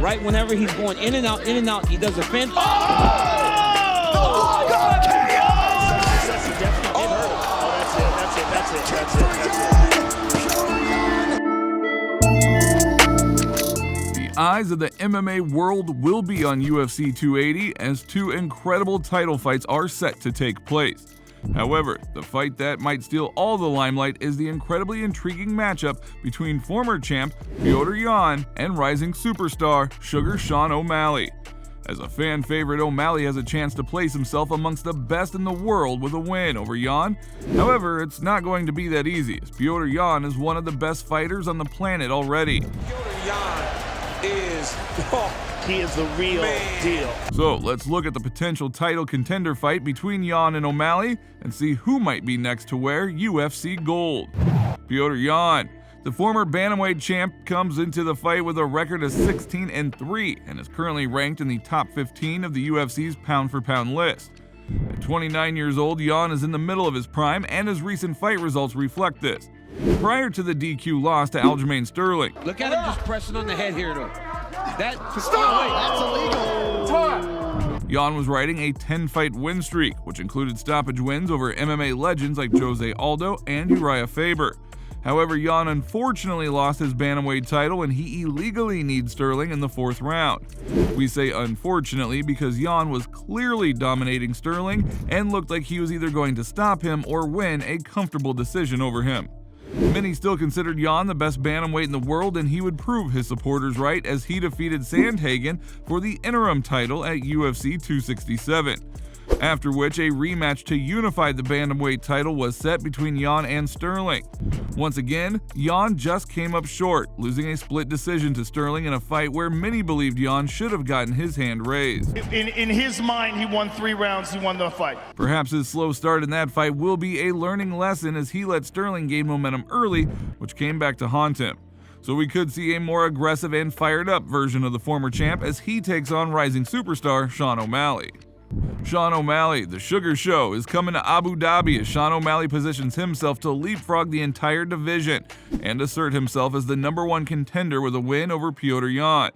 right? Whenever he's going in and out, he does a fin. Oh! Oh, God, Yes, he definitely did hurt him. Oh, that's it. The eyes of the MMA world will be on UFC 280 as two incredible title fights are set to take place. However, the fight that might steal all the limelight is the incredibly intriguing matchup between former champ Petr Yan and rising superstar Sugar Sean O'Malley. As a fan favorite, O'Malley has a chance to place himself amongst the best in the world with a win over Yan. However, it's not going to be that easy, as Petr Yan is one of the best fighters on the planet already. Petr Yan is... He is the real deal. So let's look at the potential title contender fight between Yan and O'Malley and see who might be next to wear UFC gold. Petr Yan. The former Bantamweight champ comes into the fight with a record of 16-3 and is currently ranked in the top 15 of the UFC's pound-for-pound list. At 29 years old, Yan is in the middle of his prime, and his recent fight results reflect this. Prior to the DQ loss to Aljamain Sterling. Look at him just pressing on the head here, though. That's illegal. Yan was riding a 10-fight win streak, which included stoppage wins over MMA legends like Jose Aldo and Uriah Faber. However, Yan unfortunately lost his Bantamweight title and he illegally kneed Sterling in the 4th round. We say unfortunately because Yan was clearly dominating Sterling and looked like he was either going to stop him or win a comfortable decision over him. Many still considered Yan the best bantamweight in the world, and he would prove his supporters right as he defeated Sandhagen for the interim title at UFC 267. After which a rematch to unify the bantamweight title was set between Yan and Sterling. Once again, Yan just came up short, losing a split decision to Sterling in a fight where many believed Yan should have gotten his hand raised. In his mind, he won 3 rounds, he won the fight. Perhaps his slow start in that fight will be a learning lesson as he let Sterling gain momentum early, which came back to haunt him. So we could see a more aggressive and fired up version of the former champ as he takes on rising superstar Sean O'Malley. Sean O'Malley, the Sugar Show, is coming to Abu Dhabi as Sean O'Malley positions himself to leapfrog the entire division and assert himself as the #1 contender with a win over Petr Yan.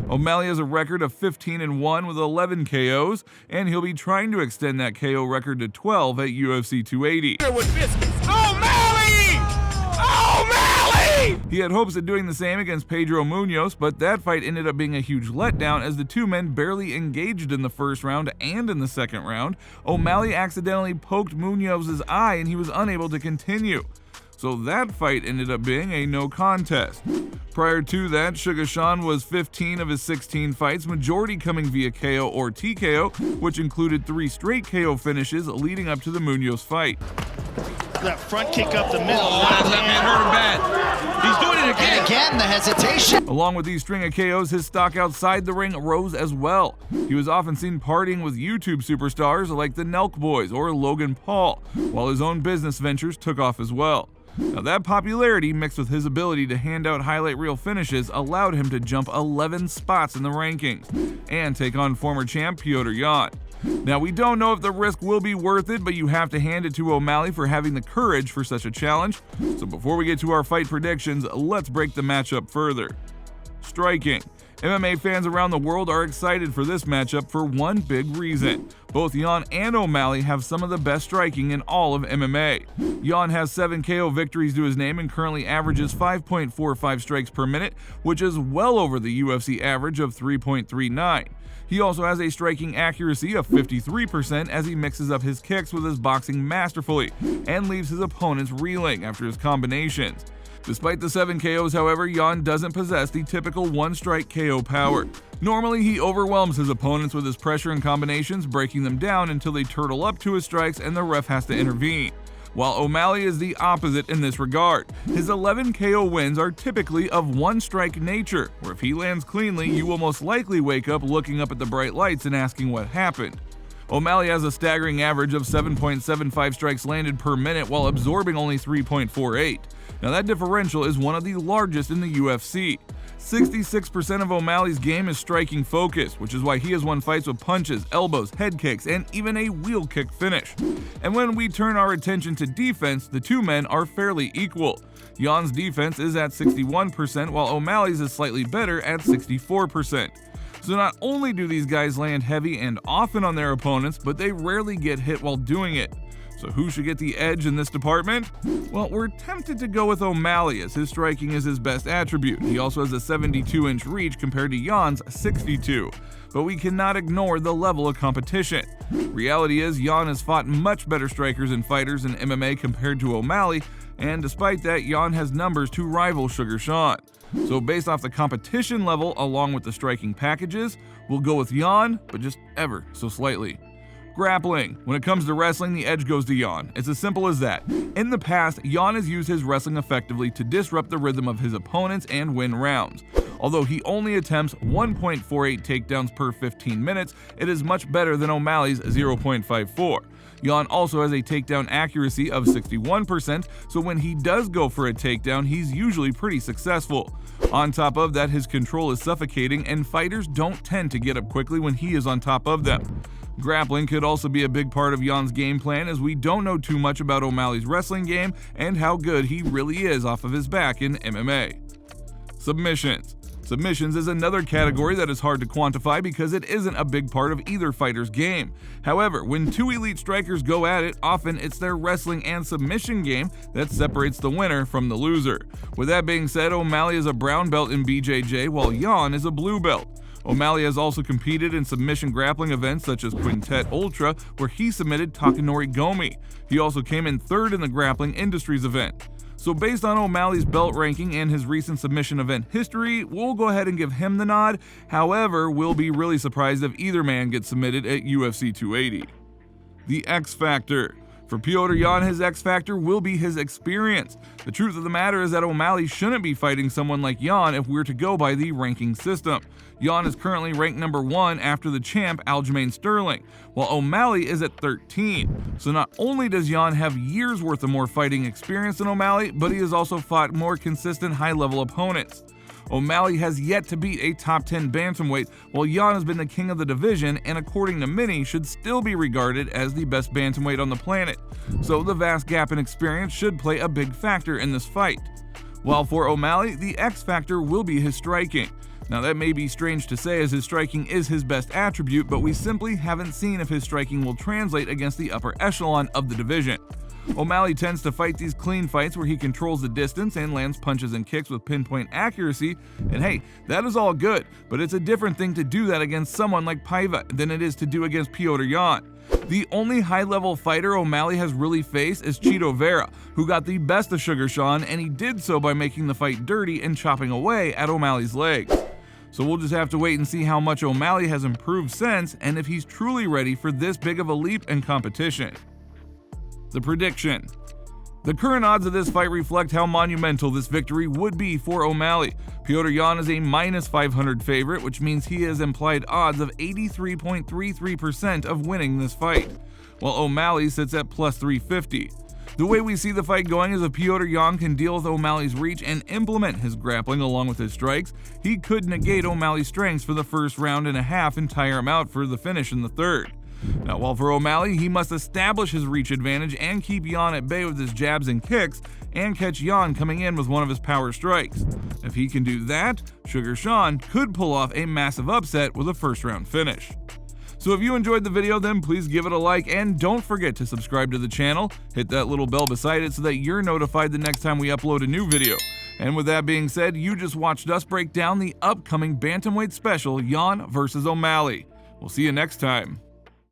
O'Malley has a record of 15-1 with 11 KOs, and he'll be trying to extend that KO record to 12 at UFC 280. He had hopes of doing the same against Pedro Munoz, but that fight ended up being a huge letdown as the two men barely engaged in the 1st round and in the 2nd round. O'Malley accidentally poked Munoz's eye and he was unable to continue. So that fight ended up being a no contest. Prior to that, Sugar Sean was 15 of his 16 fights, majority coming via KO or TKO, which included 3 straight KO finishes leading up to the Munoz fight. That front kick up the middle. Oh, that man hurt him bad. He's doing it again. And again, the hesitation. Along with these string of KOs, his stock outside the ring rose as well. He was often seen partying with YouTube superstars like the Nelk Boys or Logan Paul, while his own business ventures took off as well. Now that popularity, mixed with his ability to hand out highlight reel finishes, allowed him to jump 11 spots in the rankings and take on former champ Petr Yan. Now we don't know if the risk will be worth it, but you have to hand it to O'Malley for having the courage for such a challenge. So before we get to our fight predictions, let's break the matchup further. Striking. MMA fans around the world are excited for this matchup for one big reason. Both Yan and O'Malley have some of the best striking in all of MMA. Yan has 7 KO victories to his name and currently averages 5.45 strikes per minute, which is well over the UFC average of 3.39. He also has a striking accuracy of 53% as he mixes up his kicks with his boxing masterfully and leaves his opponents reeling after his combinations. Despite the 7 KOs, however, Yan doesn't possess the typical one-strike KO power. Normally, he overwhelms his opponents with his pressure and combinations, breaking them down until they turtle up to his strikes and the ref has to intervene. While O'Malley is the opposite in this regard. His 11 KO wins are typically of one-strike nature, where if he lands cleanly, you will most likely wake up looking up at the bright lights and asking what happened. O'Malley has a staggering average of 7.75 strikes landed per minute while absorbing only 3.48. Now that differential is one of the largest in the UFC. 66% of O'Malley's game is striking focused, which is why he has won fights with punches, elbows, head kicks, and even a wheel kick finish. And when we turn our attention to defense, the two men are fairly equal. Yan's defense is at 61%, while O'Malley's is slightly better at 64%. So not only do these guys land heavy and often on their opponents, but they rarely get hit while doing it. So who should get the edge in this department? Well, we're tempted to go with O'Malley, as his striking is his best attribute. He also has a 72-inch reach compared to Yan's 62. But we cannot ignore the level of competition. Reality is, Yan has fought much better strikers and fighters in MMA compared to O'Malley, and despite that, Yan has numbers to rival Sugar Sean. So based off the competition level along with the striking packages, we'll go with Yan, but just ever so slightly. Grappling. When it comes to wrestling, the edge goes to Yan. It's as simple as that. In the past, Yan has used his wrestling effectively to disrupt the rhythm of his opponents and win rounds. Although he only attempts 1.48 takedowns per 15 minutes, it is much better than O'Malley's 0.54. Yan also has a takedown accuracy of 61%, so when he does go for a takedown, he's usually pretty successful. On top of that, his control is suffocating, and fighters don't tend to get up quickly when he is on top of them. Grappling could also be a big part of Yan's game plan, as we don't know too much about O'Malley's wrestling game and how good he really is off of his back in MMA. Submissions. Submissions is another category that is hard to quantify because it isn't a big part of either fighter's game. However, when two elite strikers go at it, often it's their wrestling and submission game that separates the winner from the loser. With that being said, O'Malley is a brown belt in BJJ while Yan is a blue belt. O'Malley has also competed in submission grappling events such as Quintet Ultra, where he submitted Takanori Gomi. He also came in third in the Grappling Industries event. So based on O'Malley's belt ranking and his recent submission event history, we'll go ahead and give him the nod. However, we'll be really surprised if either man gets submitted at UFC 280. The X Factor. For Petr Yan, his X factor will be his experience. The truth of the matter is that O'Malley shouldn't be fighting someone like Yan if we're to go by the ranking system. Yan is currently ranked number 1 after the champ Aljamain Sterling, while O'Malley is at 13. So not only does Yan have years worth of more fighting experience than O'Malley, but he has also fought more consistent high-level opponents. O'Malley has yet to beat a top 10 bantamweight, while Yan has been the king of the division and according to many should still be regarded as the best bantamweight on the planet. So the vast gap in experience should play a big factor in this fight. While for O'Malley, the X factor will be his striking. Now that may be strange to say as his striking is his best attribute, but we simply haven't seen if his striking will translate against the upper echelon of the division. O'Malley tends to fight these clean fights where he controls the distance and lands punches and kicks with pinpoint accuracy, and hey, that is all good, but it's a different thing to do that against someone like Paiva than it is to do against Petr Yan. The only high-level fighter O'Malley has really faced is Chito Vera, who got the best of Sugar Sean, and he did so by making the fight dirty and chopping away at O'Malley's legs. So we'll just have to wait and see how much O'Malley has improved since, and if he's truly ready for this big of a leap in competition. The prediction. The current odds of this fight reflect how monumental this victory would be for O'Malley. Petr Yan is a minus 500 favorite, which means he has implied odds of 83.33% of winning this fight, while O'Malley sits at plus 350. The way we see the fight going is if Petr Yan can deal with O'Malley's reach and implement his grappling along with his strikes, he could negate O'Malley's strengths for the first round and a half and tire him out for the finish in the third. Now, while for O'Malley, he must establish his reach advantage and keep Yan at bay with his jabs and kicks, and catch Yan coming in with one of his power strikes. If he can do that, Sugar Sean could pull off a massive upset with a first-round finish. So if you enjoyed the video, then please give it a like, and don't forget to subscribe to the channel. Hit that little bell beside it so that you're notified the next time we upload a new video. And with that being said, you just watched us break down the upcoming Bantamweight special, Yan vs. O'Malley. We'll see you next time.